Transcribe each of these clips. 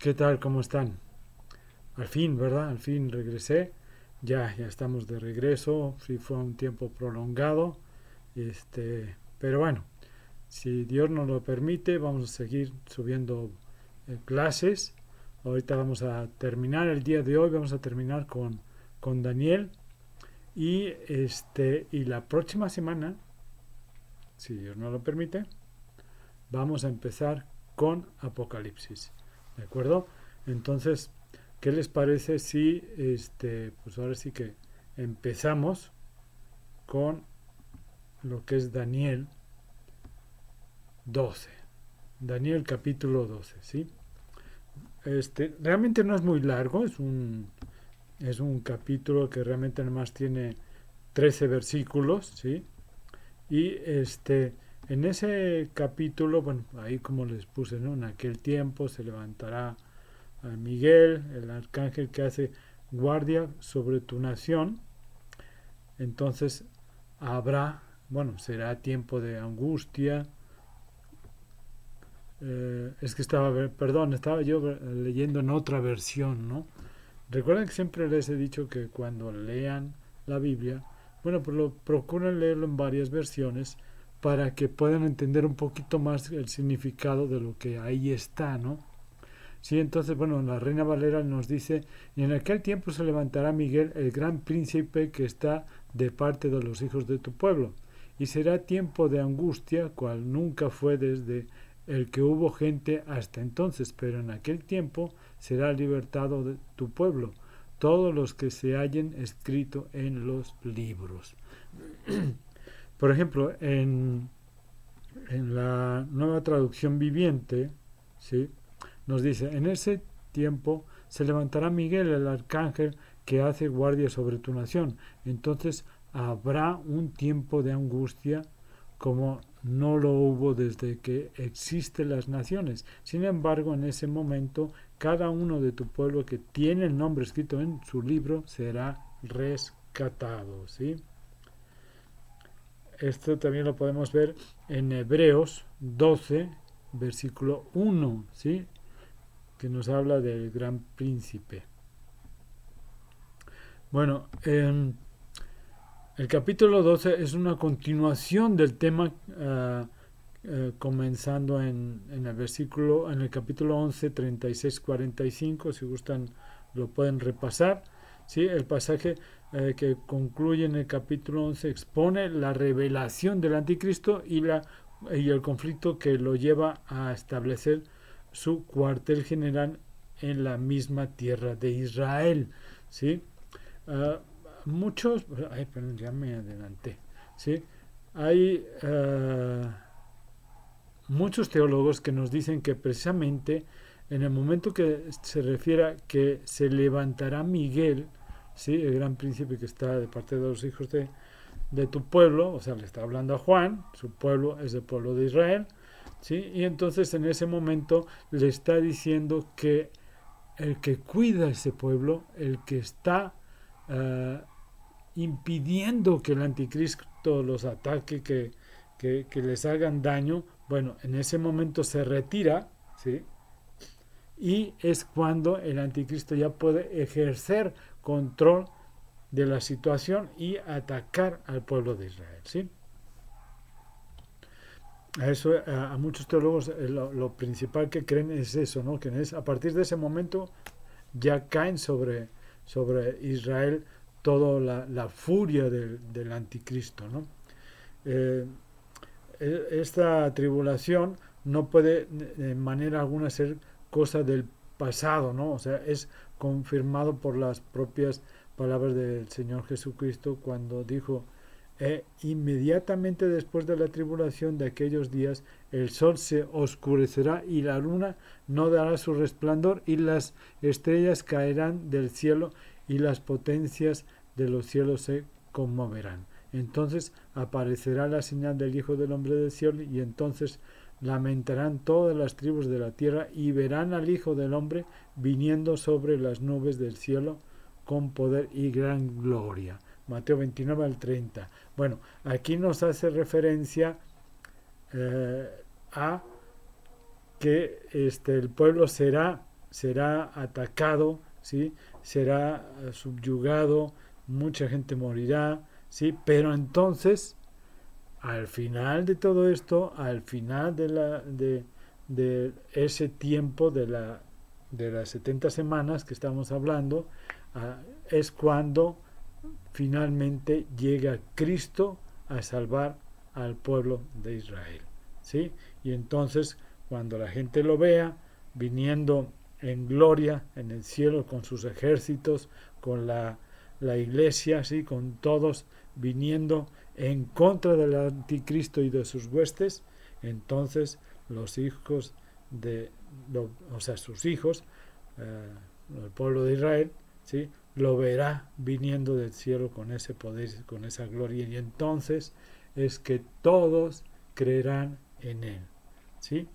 ¿Qué tal? ¿Cómo están? Al fin, ¿verdad? Al fin regresé. Ya estamos de regreso. Sí, fue un tiempo prolongado. Pero bueno, si Dios nos lo permite, vamos a seguir subiendo clases. Ahorita vamos a terminar el día de hoy. Vamos a terminar con Daniel. Y la próxima semana, si Dios nos lo permite, vamos a empezar con Apocalipsis. ¿De acuerdo? Entonces, ¿qué les parece si pues ahora sí que empezamos con lo que es Daniel 12? Daniel capítulo 12, ¿sí? Realmente no es muy largo, es un capítulo que realmente nada más tiene 13 versículos, ¿sí? Y en ese capítulo, bueno, ahí como les puse, ¿no? En aquel tiempo se levantará a Miguel, el arcángel que hace guardia sobre tu nación. Entonces bueno, será tiempo de angustia. Es que estaba yo leyendo en otra versión, ¿no? Recuerden que siempre les he dicho que cuando lean la Biblia, bueno, pues procuren leerlo en varias versiones para que puedan entender un poquito más el significado de lo que ahí está, ¿no? Sí, entonces, bueno, la Reina Valera nos dice, y en aquel tiempo se levantará Miguel, el gran príncipe que está de parte de los hijos de tu pueblo, y será tiempo de angustia, cual nunca fue desde el que hubo gente hasta entonces, pero en aquel tiempo será libertado de tu pueblo, todos los que se hallen escrito en los libros. Por ejemplo, en la nueva traducción viviente, ¿sí? Nos dice, en ese tiempo se levantará Miguel, el arcángel, que hace guardia sobre tu nación. Entonces habrá un tiempo de angustia como no lo hubo desde que existen las naciones. Sin embargo, en ese momento, cada uno de tu pueblo que tiene el nombre escrito en su libro será rescatado, ¿sí? Esto también lo podemos ver en Hebreos 12, versículo 1, ¿sí? Que nos habla del gran príncipe. Bueno, el capítulo 12 es una continuación del tema comenzando en el capítulo 11, 36, 45. Si gustan, lo pueden repasar. ¿Sí? El pasaje que concluye en el capítulo 11 expone la revelación del anticristo y el conflicto que lo lleva a establecer su cuartel general en la misma tierra de Israel. ¿Sí? Uh, muchos, ay, perdón, ya me adelanté, ¿sí? Hay muchos teólogos que nos dicen que precisamente en el momento que se refiere a que se levantará Miguel, ¿sí? El gran príncipe que está de parte de los hijos de tu pueblo, o sea, le está hablando a Juan, su pueblo es el pueblo de Israel, ¿sí? Y entonces en ese momento le está diciendo que el que cuida ese pueblo, el que está uh, impidiendo que el anticristo los ataque, que les hagan daño, bueno, en ese momento se retira, ¿sí? Y es cuando el anticristo ya puede ejercer control de la situación y atacar al pueblo de Israel, ¿sí? A muchos teólogos lo principal que creen es eso, ¿no? Que a partir de ese momento ya caen sobre Israel toda la furia del anticristo, ¿no? Eh, esta tribulación no puede de manera alguna ser cosa del pasado, ¿no? O sea, es confirmado por las propias palabras del Señor Jesucristo cuando dijo, inmediatamente después de la tribulación de aquellos días, el sol se oscurecerá y la luna no dará su resplandor y las estrellas caerán del cielo y las potencias de los cielos se conmoverán. Entonces aparecerá la señal del Hijo del Hombre del cielo y entonces lamentarán todas las tribus de la tierra y verán al Hijo del Hombre viniendo sobre las nubes del cielo con poder y gran gloria. Mateo 29 al 30. Bueno, aquí nos hace referencia a que el pueblo será será atacado, ¿sí? Será subyugado, mucha gente morirá, ¿sí? Pero entonces, al final de todo esto, al final de ese tiempo de las 70 semanas que estamos hablando, es cuando finalmente llega Cristo a salvar al pueblo de Israel, ¿sí? Y entonces, cuando la gente lo vea viniendo en gloria en el cielo con sus ejércitos, con la iglesia, ¿sí? Con todos viniendo en contra del anticristo y de sus huestes, entonces los hijos o sea, sus hijos, el pueblo de Israel, ¿sí? Lo verá viniendo del cielo con ese poder, con esa gloria, y entonces es que todos creerán en él, ¿sí?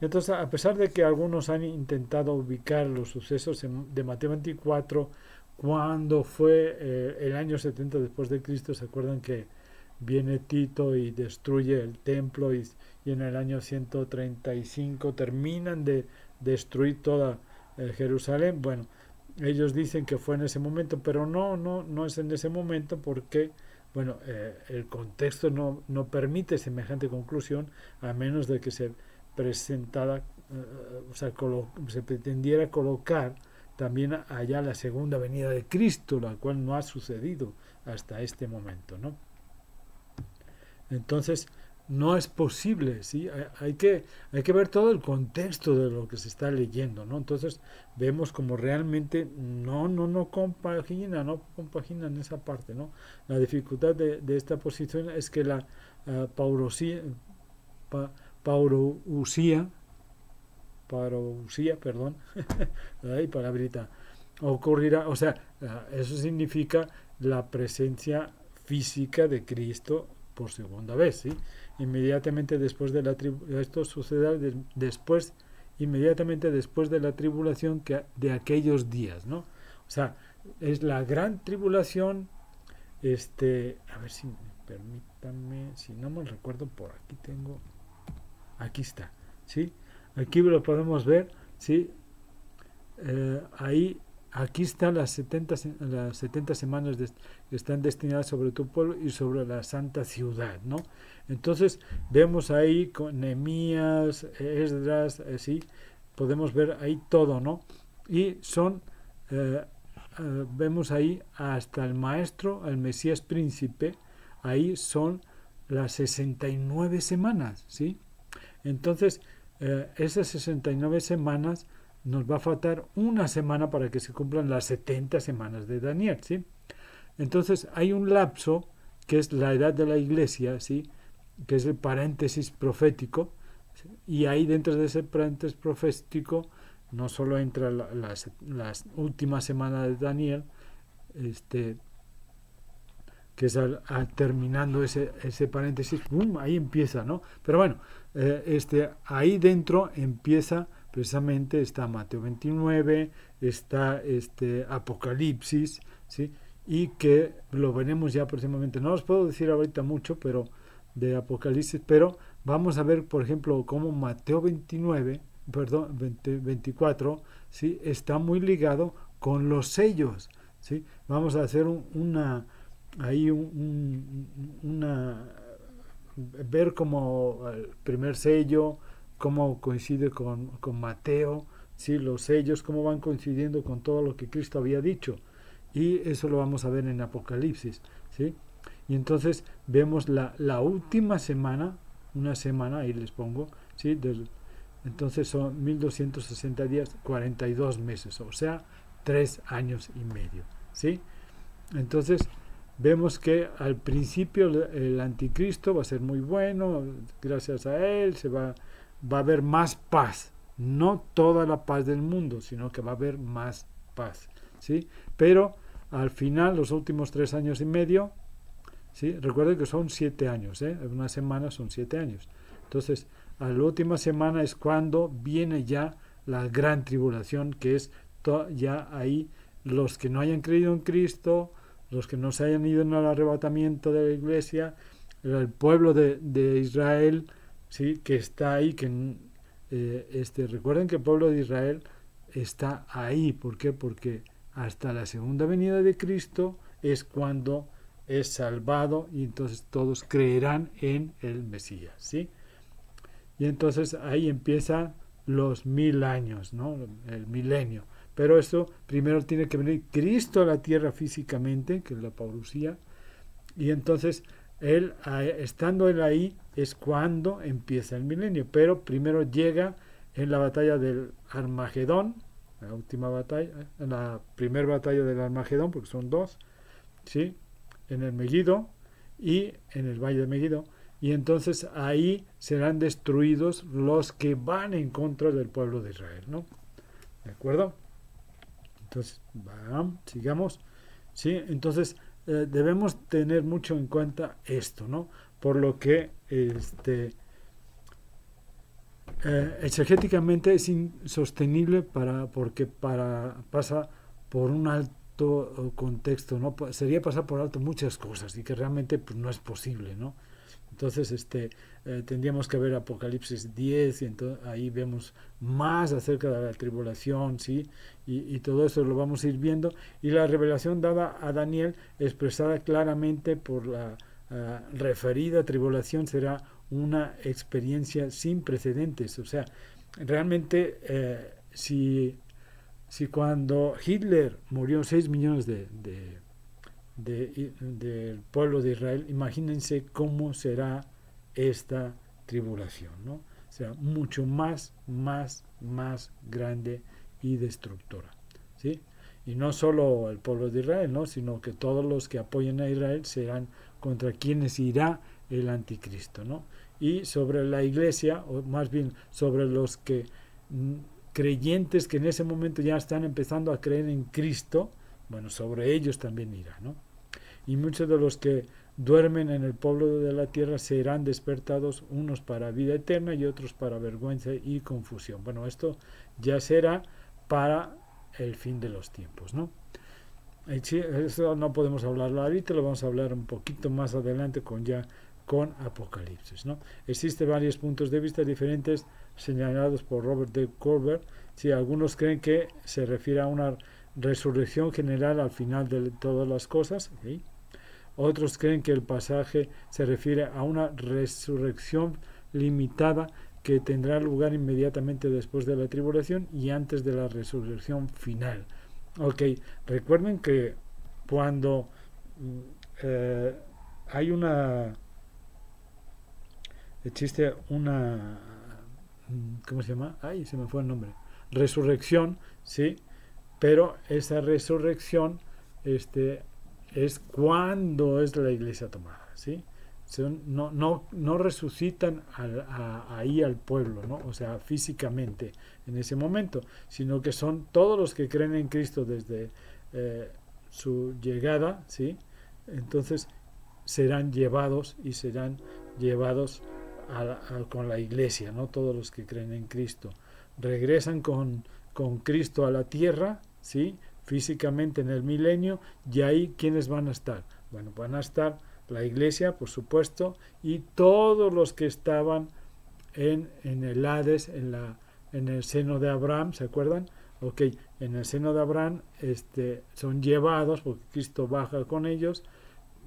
Entonces, a pesar de que algunos han intentado ubicar los sucesos de Mateo 24, cuando fue el año 70 después de Cristo, ¿se acuerdan que viene Tito y destruye el templo y en el año 135 terminan de destruir toda Jerusalén? Bueno, ellos dicen que fue en ese momento, pero no es en ese momento porque, bueno, el contexto no permite semejante conclusión a menos de que se presentara, o sea, se pretendiera colocar también allá la segunda venida de Cristo, la cual no ha sucedido hasta este momento, ¿no? Entonces, no es posible, ¿sí? Hay que ver todo el contexto de lo que se está leyendo, ¿no? Entonces, vemos como realmente no compagina en esa parte, ¿no? La dificultad de esta posición es que la paurosía, parousia, perdón, ay, palabrita, ocurrirá, o sea, eso significa la presencia física de Cristo por segunda vez, ¿sí? Inmediatamente después de la esto sucederá después, inmediatamente después de la tribulación de aquellos días, ¿no? O sea, es la gran tribulación, a ver si permítame, si no me recuerdo, por aquí tengo, aquí está, ¿sí? Aquí lo podemos ver, ¿sí? Ahí, aquí están las 70 semanas que están destinadas sobre tu pueblo y sobre la santa ciudad, ¿no? Entonces, vemos ahí con Nehemías, Esdras, sí, podemos ver ahí todo, ¿no? Y son, vemos ahí hasta el maestro, el Mesías príncipe, ahí son las 69 semanas, ¿sí? Entonces, esas 69 semanas nos va a faltar una semana para que se cumplan las 70 semanas de Daniel, ¿sí? Entonces, hay un lapso que es la edad de la iglesia, ¿sí? Que es el paréntesis profético, ¿sí? Y ahí dentro de ese paréntesis profético no solo entra las últimas semanas de Daniel, que es terminando ese paréntesis, ¡bum!, ahí empieza, ¿no? Pero bueno, ahí dentro empieza precisamente, está Mateo 29, está Apocalipsis, ¿sí? Y que lo veremos ya próximamente. No os puedo decir ahorita mucho, pero de Apocalipsis, pero vamos a ver, por ejemplo, cómo Mateo 24, ¿sí? Está muy ligado con los sellos, ¿sí? Vamos a hacer ver como el primer sello, cómo coincide con Mateo, ¿sí? Los sellos, cómo van coincidiendo con todo lo que Cristo había dicho. Y eso lo vamos a ver en Apocalipsis, ¿sí? Y entonces vemos la última semana, una semana, ahí les pongo, ¿sí? Entonces son 1260 días, 42 meses, o sea, 3 años y medio, ¿sí? Entonces, vemos que al principio el anticristo va a ser muy bueno, gracias a él va a haber más paz, no toda la paz del mundo, sino que va a haber más paz, ¿sí? Pero al final, los últimos 3 años y medio, ¿sí? Recuerden que son 7 años, una semana son 7 años. Entonces, a la última semana es cuando viene ya la gran tribulación, que es ya ahí los que no hayan creído en Cristo, los que no se hayan ido en el arrebatamiento de la iglesia, el pueblo de Israel, ¿sí? Que está ahí, recuerden que el pueblo de Israel está ahí. ¿Por qué? Porque hasta la segunda venida de Cristo es cuando es salvado y entonces todos creerán en el Mesías, ¿sí? Y entonces ahí empiezan los 1000 años, ¿no? El milenio. Pero esto primero tiene que venir Cristo a la tierra físicamente, que es la parucía, y entonces él, estando él ahí, es cuando empieza el milenio. Pero primero llega en la batalla del Armagedón, la última batalla, en la primera batalla del Armagedón, porque son dos, ¿sí? En el Megiddo y en el valle de Megiddo. Y entonces ahí serán destruidos los que van en contra del pueblo de Israel, ¿no? ¿De acuerdo? Entonces, sigamos. ¿Sí? Entonces, debemos tener mucho en cuenta esto, ¿no? Por lo que exegéticamente es insostenible porque pasa por un alto contexto, ¿no? Sería pasar por alto muchas cosas y que realmente pues, no es posible, ¿no? Entonces, tendríamos que ver Apocalipsis 10 y entonces ahí vemos más acerca de la tribulación, ¿sí? Y todo eso lo vamos a ir viendo. Y la revelación dada a Daniel, expresada claramente por la referida tribulación, será una experiencia sin precedentes. O sea, realmente, si cuando Hitler murió 6 millones del pueblo de Israel, imagínense cómo será esta tribulación, ¿no? O sea, mucho más grande y destructora, ¿sí? Y no solo el pueblo de Israel, ¿no? Sino que todos los que apoyen a Israel serán contra quienes irá el anticristo, ¿no? Y sobre la iglesia, o más bien sobre los que creyentes que en ese momento ya están empezando a creer en Cristo, bueno, sobre ellos también irá, ¿no? Y muchos de los que duermen en el pueblo de la tierra serán despertados, unos para vida eterna y otros para vergüenza y confusión. Bueno, esto ya será para el fin de los tiempos, ¿no? Eso no podemos hablarlo ahorita, lo vamos a hablar un poquito más adelante con Apocalipsis, ¿no? Existen varios puntos de vista diferentes señalados por Robert D. Colbert. Sí, algunos creen que se refiere a una resurrección general al final de todas las cosas, ¿sí? Otros creen que el pasaje se refiere a una resurrección limitada que tendrá lugar inmediatamente después de la tribulación y antes de la resurrección final. Ok, recuerden que cuando hay existe una, ¿cómo se llama? Ay, se me fue el nombre. Resurrección, ¿sí? Pero esa resurrección es cuando es la iglesia tomada, ¿sí? No resucitan ahí al pueblo, ¿no? O sea, físicamente en ese momento, sino que son todos los que creen en Cristo desde su llegada, ¿sí? Entonces serán llevados con la iglesia, ¿no? Todos los que creen en Cristo regresan con Cristo a la tierra, ¿sí? Físicamente en el milenio, y ahí ¿quiénes van a estar? Bueno, van a estar la iglesia, por supuesto, y todos los que estaban en el Hades, en el seno de Abraham, ¿se acuerdan? Ok, en el seno de Abraham son llevados, porque Cristo baja con ellos,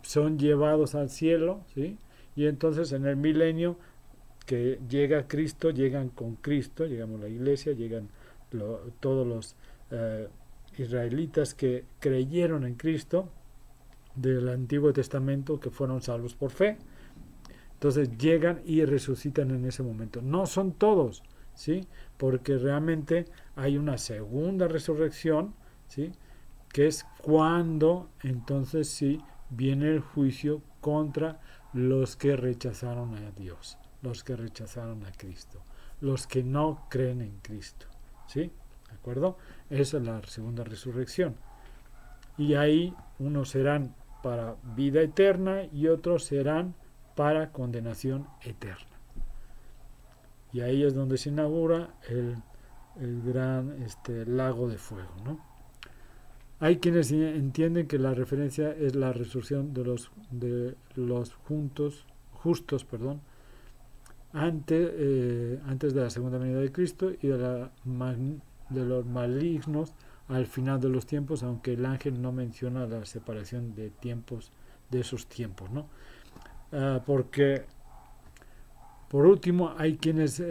son llevados al cielo, ¿sí? Y entonces en el milenio que llega Cristo, llegan con Cristo, llegamos a la iglesia, llegan todos los israelitas que creyeron en Cristo del Antiguo Testamento, que fueron salvos por fe. Entonces llegan y resucitan en ese momento. No son todos, ¿sí? Porque realmente hay una segunda resurrección, ¿sí? Que es cuando entonces sí viene el juicio contra los que rechazaron a Dios, los que rechazaron a Cristo, los que no creen en Cristo, ¿sí? ¿De acuerdo? Esa es la segunda resurrección. Y ahí unos serán para vida eterna y otros serán para condenación eterna. Y ahí es donde se inaugura el gran lago de fuego, ¿no? Hay quienes entienden que la referencia es la resurrección de los justos, antes de la segunda venida de Cristo y de la de los malignos al final de los tiempos, aunque el ángel no menciona la separación de tiempos, de esos tiempos, ¿no? Porque por último hay quienes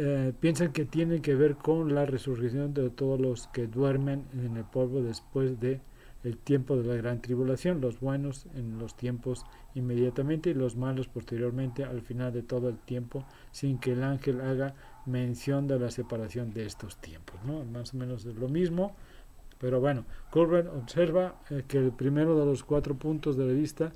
piensan que tiene que ver con la resurrección de todos los que duermen en el polvo después de el tiempo de la gran tribulación, los buenos en los tiempos inmediatamente y los malos posteriormente al final de todo el tiempo, sin que el ángel haga mención de la separación de estos tiempos, ¿no? Más o menos es lo mismo, pero bueno, Colbert observa que el primero de los 4 puntos de la lista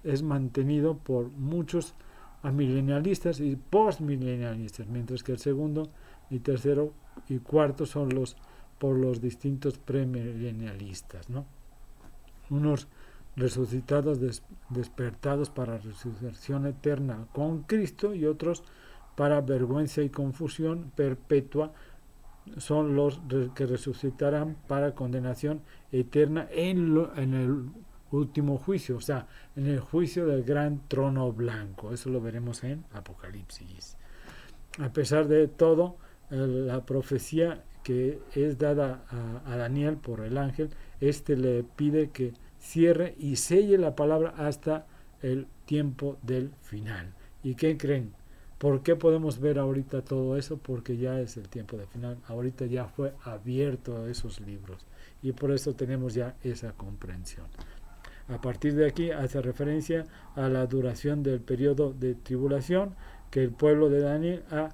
es mantenido por muchos amilenialistas y postmilenialistas, mientras que el segundo y tercero y cuarto son los por los distintos premilenialistas, ¿no? Unos resucitados despertados para resurrección eterna con Cristo y otros para vergüenza y confusión perpetua son los que resucitarán para condenación eterna en el último juicio, o sea, en el juicio del gran trono blanco. Eso lo veremos en Apocalipsis. A pesar de todo, la profecía que es dada a Daniel por el ángel, le pide que cierre y selle la palabra hasta el tiempo del final. ¿Y qué creen? ¿Por qué podemos ver ahorita todo eso? Porque ya es el tiempo del final. Ahorita ya fue abierto esos libros y por eso tenemos ya esa comprensión. A partir de aquí hace referencia a la duración del periodo de tribulación que el pueblo de Daniel ha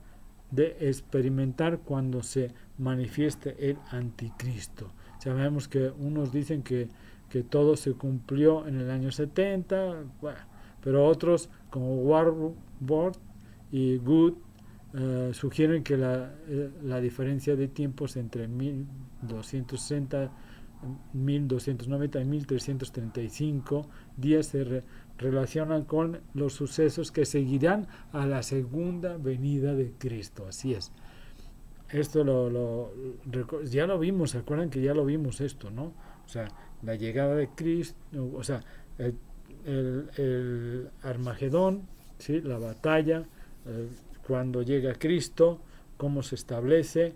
de experimentar cuando se manifieste el anticristo. Sabemos que unos dicen que todo se cumplió en el año 70, bueno, pero otros como Warburg y Good sugieren que la diferencia de tiempos entre 1260, 1290 y 1335 días se relacionan con los sucesos que seguirán a la segunda venida de Cristo. Así es. Esto ya lo vimos, ¿se acuerdan que ya lo vimos esto, no? O sea, la llegada de Cristo, o sea, el Armagedón, ¿sí? La batalla, cuando llega Cristo, cómo se establece,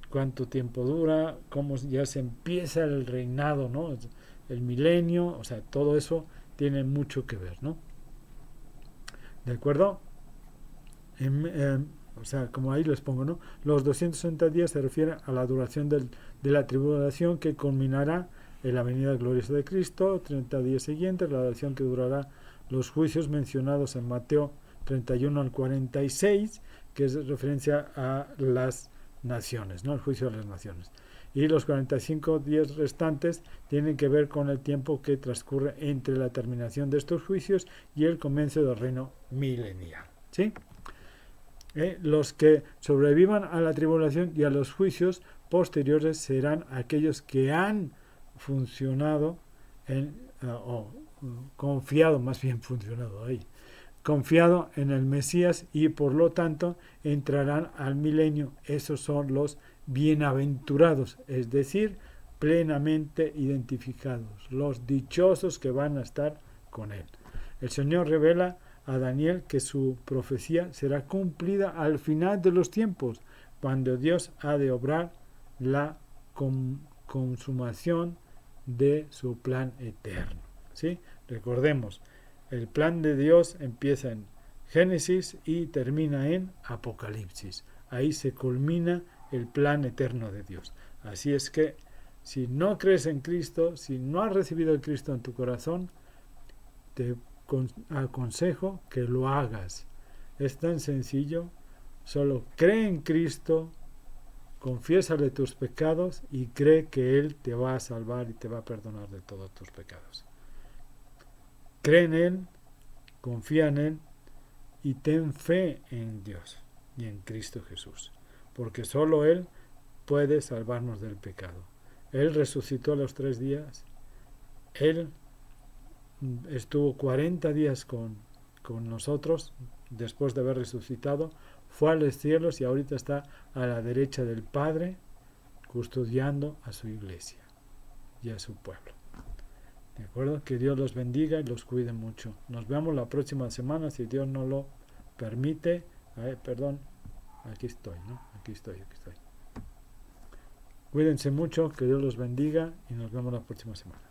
cuánto tiempo dura, cómo ya se empieza el reinado, ¿no? El milenio, o sea, todo eso tiene mucho que ver, ¿no? ¿De acuerdo? O sea, como ahí les pongo, ¿no? Los 260 días se refieren a la duración de la tribulación que culminará en la venida gloriosa de Cristo, 30 días siguientes, la duración que durará los juicios mencionados en Mateo 31 al 46, que es referencia a las naciones, ¿no? El juicio de las naciones. Y los 45 días restantes tienen que ver con el tiempo que transcurre entre la terminación de estos juicios y el comienzo del reino milenial, ¿sí? Los que sobrevivan a la tribulación y a los juicios posteriores serán aquellos que han funcionado confiado, más bien funcionado ahí, confiado en el Mesías y por lo tanto entrarán al milenio. Esos son los bienaventurados, es decir, plenamente identificados, los dichosos que van a estar con él. El Señor revela a Daniel que su profecía será cumplida al final de los tiempos, cuando Dios ha de obrar la consumación de su plan eterno, ¿sí? Recordemos, el plan de Dios empieza en Génesis y termina en Apocalipsis. Ahí se culmina el plan eterno de Dios. Así es que si no crees en Cristo, si no has recibido a Cristo en tu corazón, te aconsejo que lo hagas. Es tan sencillo. Solo cree en Cristo, confiésale tus pecados y cree que Él te va a salvar y te va a perdonar de todos tus pecados. Cree en Él, confía en Él y ten fe en Dios y en Cristo Jesús, porque solo Él puede salvarnos del pecado. Él resucitó a los 3 días, Él estuvo 40 días con nosotros después de haber resucitado, fue a los cielos y ahorita está a la derecha del Padre custodiando a su iglesia y a su pueblo. ¿De acuerdo? Que Dios los bendiga y los cuide mucho. Nos vemos la próxima semana si Dios nos lo permite. Perdón, aquí estoy, ¿no? Aquí estoy. Cuídense mucho, que Dios los bendiga y nos vemos la próxima semana.